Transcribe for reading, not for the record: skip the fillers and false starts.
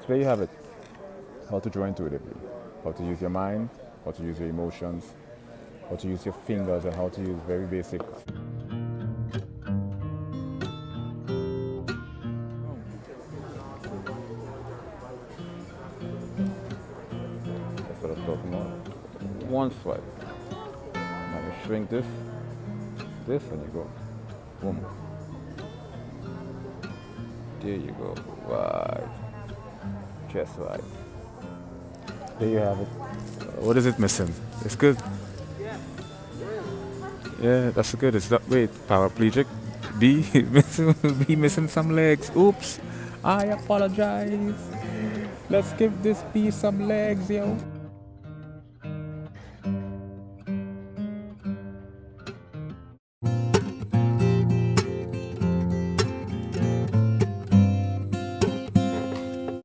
So there you have it. How to draw intuitively, how to use your mind, how to use your emotions, how to use your fingers, and how to use very basic. That's what I'm talking about. One swipe. Now you shrink this, and you go. Boom. There you go. Right. Just right. There you have it. What is it missing? It's good. Yeah, that's good. It's not. Wait, paraplegic. B B missing some legs. Oops. I apologize. Let's give this B some legs, yo.